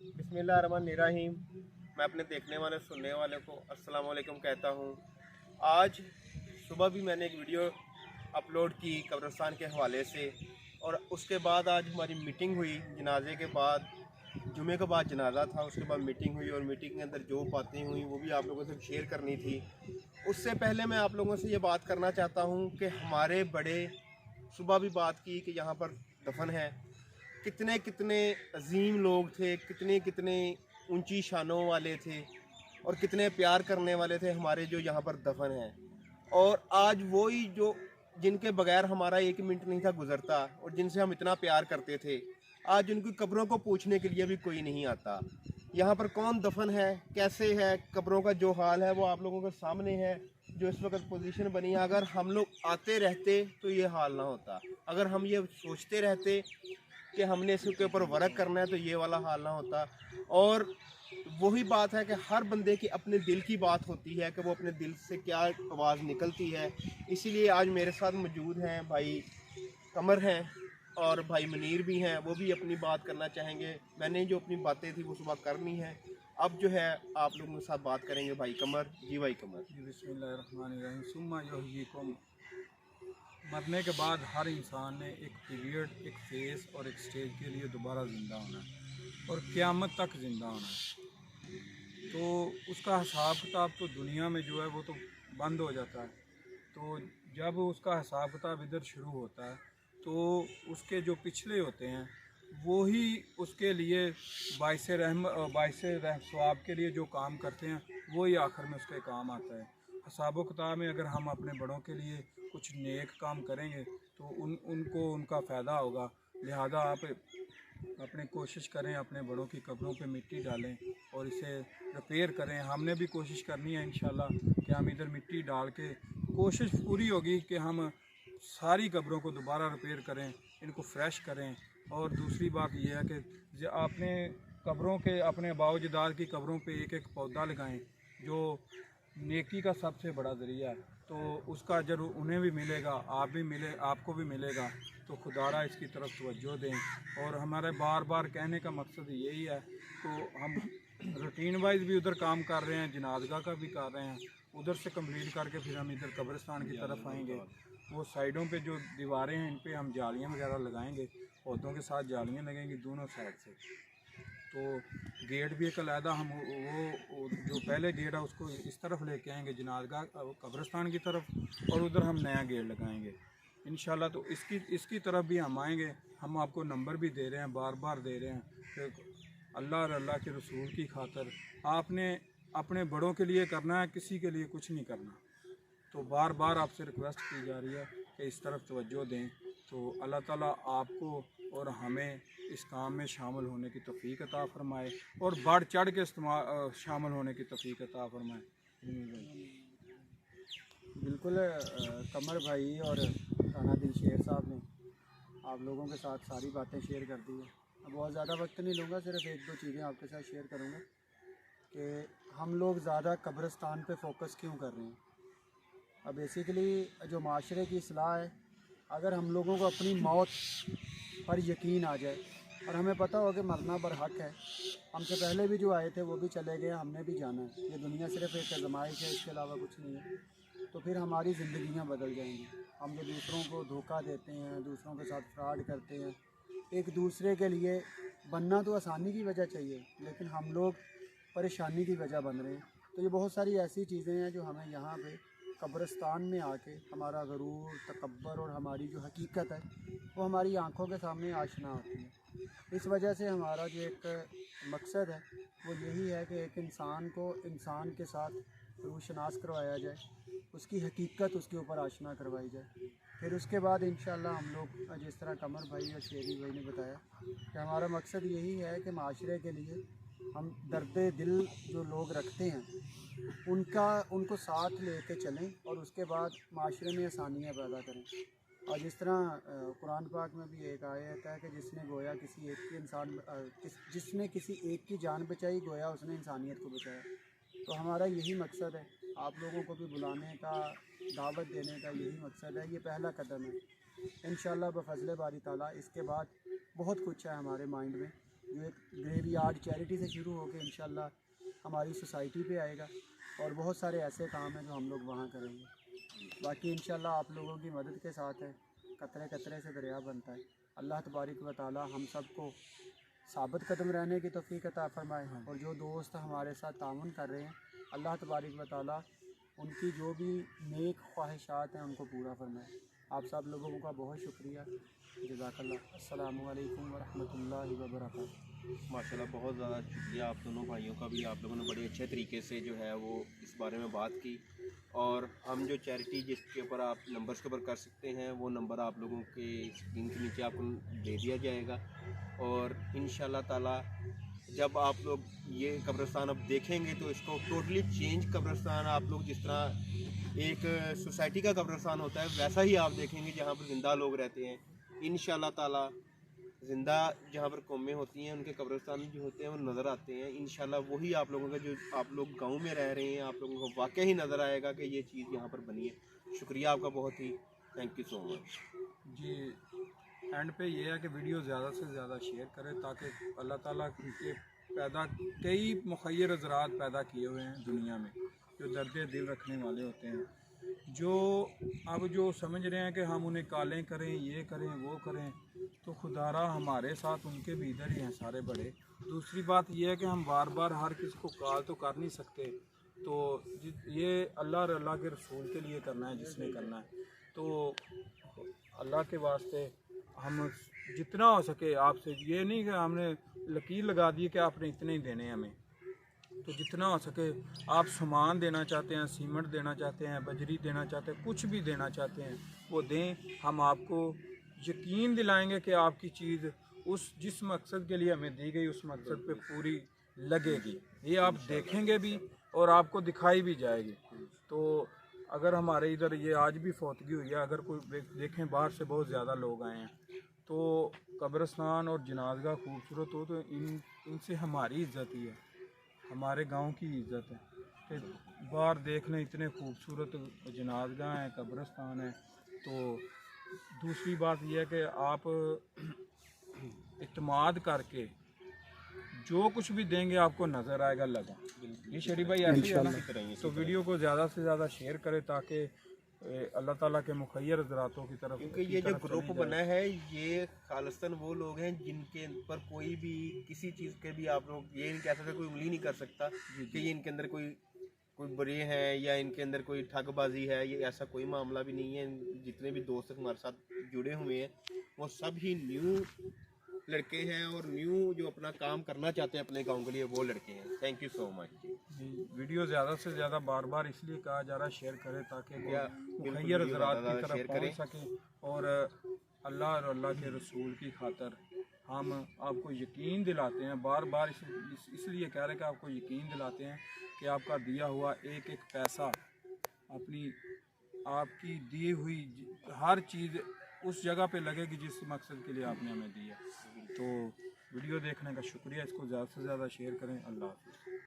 बिस्मिल्लाहिर्रहमानिर्रहीम। मैं अपने देखने वाले सुनने वाले को अस्सलाम वालेकुम कहता हूँ। आज सुबह भी मैंने एक वीडियो अपलोड की कब्रिस्तान के हवाले से, और उसके बाद आज हमारी मीटिंग हुई जनाजे के बाद। जुमे के बाद जनाजा था, उसके बाद मीटिंग हुई, और मीटिंग के अंदर जो बातें हुई वो भी आप लोगों से शेयर करनी थी। उससे पहले मैं आप लोगों से ये बात करना चाहता हूँ कि हमारे बड़े सुबह भी बात की कि यहाँ पर दफन है, कितने कितने अजीम लोग थे, कितने कितने ऊंची शानों वाले थे, और कितने प्यार करने वाले थे हमारे जो यहाँ पर दफन हैं। और आज वही जो जिनके बगैर हमारा एक मिनट नहीं था गुजरता, और जिनसे हम इतना प्यार करते थे, आज उनकी कब्रों को पूछने के लिए भी कोई नहीं आता। यहाँ पर कौन दफन है, कैसे है, कब्रों का जो हाल है वो आप लोगों के सामने है। जो इस वक्त पोजीशन बनी है, अगर हम लोग आते रहते तो ये हाल ना होता। अगर हम ये सोचते रहते कि हमने इसके ऊपर वर्क करना है तो ये वाला हाल ना होता। और वही बात है कि हर बंदे की अपने दिल की बात होती है कि वो अपने दिल से क्या आवाज़ निकलती है। इसीलिए आज मेरे साथ मौजूद हैं भाई कमर हैं, और भाई मनीर भी हैं, वो भी अपनी बात करना चाहेंगे। मैंने जो अपनी बातें थी वो सुबह करनी है, अब जो है आप लोगों के साथ बात करेंगे भाई कमर। जी भाई कमर। जी बिस्मिल्लाहिर्रहमानिर्रहीम। सुम्मा युहय्यिकुम। मरने के बाद हर इंसान ने एक पीरियड, एक फेज़ और एक स्टेज के लिए दोबारा ज़िंदा होना है और क़यामत तक ज़िंदा होना है। तो उसका हिसाब किताब तो दुनिया में जो है वो तो बंद हो जाता है। तो जब उसका हिसाब किताब इधर शुरू होता है तो उसके जो पिछले होते हैं वही उसके लिए बाइस रहम सवाब के लिए जो काम करते हैं वही आखिर में उसके काम आता है। हिसाब किताब में अगर हम अपने बड़ों के लिए कुछ नेक काम करेंगे तो उनको उनका फ़ायदा होगा। लिहाजा आप अपनी कोशिश करें, अपने बड़ों की कब्रों पे मिट्टी डालें और इसे रिपेयर करें। हमने भी कोशिश करनी है इंशाल्लाह कि हम इधर मिट्टी डाल के, कोशिश पूरी होगी कि हम सारी कब्रों को दोबारा रिपेयर करें, इनको फ्रेश करें। और दूसरी बात यह है कि आपने कब्रों के, अपने बावजदाद की कब्रों पे एक एक पौधा लगाएं जो नेकी का सबसे बड़ा ज़रिया है। तो उसका अजर उन्हें भी मिलेगा, आपको भी मिलेगा। तो खुदारा इसकी तरफ तवज्जो दें। और हमारे बार बार कहने का मकसद यही है, तो हम रूटीन वाइज भी उधर काम कर रहे हैं, जनाजगा का भी कर रहे हैं। उधर से कंप्लीट करके फिर हम इधर कब्रिस्तान की तरफ आएंगे। वो साइडों पे जो दीवारें हैं इन पे हम जालियाँ वगैरह लगाएंगे, पौधों के साथ जालियाँ लगेंगी दोनों साइड से। तो गेट भी एक अलहदा हम वो जो पहले गेट है उसको इस तरफ लेके आएंगे जनाजगा कब्रिस्तान की तरफ, और उधर हम नया गेट लगाएंगे इंशाल्लाह। तो इसकी तरफ भी हम आएंगे। हम आपको नंबर भी दे रहे हैं, बार बार दे रहे हैं कि अल्लाह और अल्लाह के रसूल की खातर आपने अपने बड़ों के लिए करना है, किसी के लिए कुछ नहीं करना। तो बार बार आपसे रिक्वेस्ट की जा रही है कि इस तरफ तवज्जो दें। तो अल्लाह ताला आपको और हमें इस काम में शामिल होने की तौफीक अता फ़रमाए और बढ़ चढ़ के शामिल होने की तौफीक अता फ़रमाए। बिल्कुल कमर भाई और राना दिल शेर साहब ने आप लोगों के साथ सारी बातें शेयर कर दी है। अब बहुत ज़्यादा वक्त नहीं लूँगा, सिर्फ एक दो चीज़ें आपके साथ शेयर करूँगा कि हम लोग ज़्यादा कब्रिस्तान पे फोकस क्यों कर रहे हैं। अब बेसिकली जो माशरे की इस्लाह है, अगर हम लोगों को अपनी मौत पर यकीन आ जाए और हमें पता हो कि मरना बरहक है, हमसे पहले भी जो आए थे वो भी चले गए, हमने भी जाना है, ये दुनिया सिर्फ एक आजमाइश है, इसके अलावा कुछ नहीं है। तो फिर हमारी ज़िंदगियाँ बदल जाएंगी। हम जो दूसरों को धोखा देते हैं, दूसरों के साथ फ्रॉड करते हैं, एक दूसरे के लिए बनना तो आसानी की वजह चाहिए, लेकिन हम लोग परेशानी की वजह बन रहे हैं। तो ये बहुत सारी ऐसी चीज़ें हैं जो हमें यहाँ पे कब्रिस्तान में आके हमारा गरूर, तकब्बर और हमारी जो हकीकत है वो हमारी आँखों के सामने आशना होती है। इस वजह से हमारा जो एक मकसद है वो यही है कि एक इंसान को इंसान के साथ रूशनास करवाया जाए, उसकी हकीकत उसके ऊपर आशना करवाई जाए। फिर उसके बाद इंशाल्लाह हम लोग, जिस तरह कमर भाई और शेरी भाई ने बताया, कि हमारा मकसद यही है कि माशरे के लिए हम दर्द दिल जो लोग रखते हैं उनको साथ लेके चलें और उसके बाद माशरे में आसानियाँ पैदा करें। और जिस तरह कुरान पाक में भी एक आयत है कि जिसने गोया किसी एक की जिसने किसी एक की जान बचाई, गोया उसने इंसानियत को बचाया। तो हमारा यही मकसद है, आप लोगों को भी बुलाने का, दावत देने का यही मकसद है। ये पहला कदम है। इंशाल्लाह बफज़ल बारी ताला इसके बाद बहुत कुछ है हमारे माइंड में, जो एक ग्रेवी یارڈ چیریٹی سے شروع ہو کے انشاءاللہ ہماری سوسائٹی پہ آئے گا، اور بہت سارے ایسے کام ہیں جو ہم لوگ وہاں کریں گے۔ باقی انشاءاللہ آپ لوگوں کی مدد کے ساتھ ہے، قطرے قطرے سے دریا بنتا ہے۔ اللہ تبارک و تعالی ہم سب کو ثابت قدم رہنے کی توفیق عطا فرمائے، اور جو دوست ہمارے ساتھ تعاون کر رہے ہیں اللہ تبارک و تعالی ان کی جو بھی نیک خواہشات ہیں ان کو پورا فرمائے۔ آپ سب لوگوں کا بہت شکریہ، جزاک اللہ۔ السلام علیکم ورحمۃ اللہ وبرکاتہ۔ ماشاءاللہ بہت زیادہ شکریہ آپ دونوں بھائیوں کا بھی، آپ لوگوں نے بڑے اچھے طریقے سے جو ہے وہ اس بارے میں بات کی، اور ہم جو چیریٹی جس کے اوپر آپ نمبرز کے اوپر کر سکتے ہیں وہ نمبر آپ لوگوں کے اسکرین کے نیچے آپ کو دے دیا جائے گا، اور انشاءاللہ تعالی جب آپ لوگ یہ قبرستان اب دیکھیں گے تو اس کو ٹوٹلی چینج قبرستان آپ لوگ جس طرح ایک سوسائٹی کا قبرستان ہوتا ہے ویسا ہی آپ دیکھیں گے، جہاں پر زندہ لوگ رہتے ہیں انشاءاللہ تعالی، زندہ جہاں پر قومیں ہوتی ہیں ان کے قبرستان جو ہوتے ہیں وہ نظر آتے ہیں انشاءاللہ۔ وہی آپ لوگوں کا جو آپ لوگ گاؤں میں رہ رہے ہیں آپ لوگوں کو واقعی ہی نظر آئے گا کہ یہ چیز یہاں پر بنی ہے۔ شکریہ آپ کا بہت ہی، تھینک یو سو مچ۔ جی اینڈ پہ یہ ہے کہ ویڈیو زیادہ سے زیادہ شیئر کریں تاکہ اللہ تعالیٰ کے کئی مخیر حضرات پیدا کیے ہوئے ہیں دنیا میں جو درد دل رکھنے والے ہوتے ہیں، جو اب جو سمجھ رہے ہیں کہ ہم انہیں کالیں کریں، یہ کریں وہ کریں، تو خدارا ہمارے ساتھ ان کے بھی ادھر ہی ہیں سارے بڑے۔ دوسری بات یہ ہے کہ ہم بار بار ہر کسی کو کال تو کر نہیں سکتے، تو یہ اللہ اور اللہ کے رسول کے لیے کرنا ہے جس نے کرنا ہے، تو اللہ کے واسطے ہم جتنا ہو سکے آپ سے، یہ نہیں کہ ہم نے لکیر لگا دی کہ آپ نے اتنے ہی دینے ہیں ہمیں، تو جتنا ہو سکے آپ سامان دینا چاہتے ہیں، سیمنٹ دینا چاہتے ہیں، بجری دینا چاہتے ہیں، کچھ بھی دینا چاہتے ہیں وہ دیں، ہم آپ کو یقین دلائیں گے کہ آپ کی چیز جس مقصد کے لیے ہمیں دی گئی اس مقصد پہ پوری لگے گی، یہ آپ دیکھیں گے بھی اور آپ کو دکھائی بھی جائے گی۔ تو اگر ہمارے ادھر یہ آج بھی فوتگی ہوئی ہے، اگر کوئی دیکھیں باہر سے بہت زیادہ لوگ آئے ہیں، تو قبرستان اور جنازگاہ خوبصورت ہو تو ان سے ہماری عزت ہی ہے، ہمارے گاؤں کی عزت ہے کہ باہر دیکھ لیں اتنے خوبصورت جنازگاہ ہیں، قبرستان ہیں۔ تو دوسری بات یہ ہے کہ آپ اعتماد کر کے جو کچھ بھی دیں گے آپ کو نظر آئے گا لگا۔ یہ شریف بھائی ایسے ہے نا، تو ویڈیو کو زیادہ سے زیادہ شیئر کرے تاکہ اللہ تعالیٰ کے مخیر حضراتوں کی طرف، کیونکہ یہ جو گروپ بنا ہے یہ خالصتاً وہ لوگ ہیں جن کے پر کوئی بھی کسی چیز کے بھی آپ لوگ یہ نہیں کہہ سکتے، کوئی انگلی نہیں کر سکتا کہ یہ ان کے اندر کوئی برے ہیں یا ان کے اندر کوئی ٹھگ بازی ہے، یہ ایسا کوئی معاملہ بھی نہیں ہے۔ جتنے بھی دوست ہمارے ساتھ جڑے ہوئے ہیں وہ سب ہی نیو لڑکے ہیں، اور نیو جو اپنا کام کرنا چاہتے ہیں اپنے گاؤں کے لیے وہ لڑکے ہیں۔ Thank you so much. Video زیادہ سے زیادہ بار بار اس لیے کہا جا رہا ہے شیئر کرے تاکہ مخیر حضرات کی طرف پہنچ سکیں، اور اللہ اور اللہ کے رسول کی خاطر ہم آپ کو یقین دلاتے ہیں، بار بار اس لیے کہہ رہے ہیں کہ آپ کو یقین دلاتے ہیں کہ آپ کا دیا ہوا ایک ایک پیسہ، آپ کی دی ہوئی ہر چیز اس جگہ پہ لگے گی جس مقصد کے لیے آپ نے ہمیں دیا۔ تو ویڈیو دیکھنے کا شکریہ، اس کو زیادہ سے زیادہ شیئر کریں۔ اللہ حافظ۔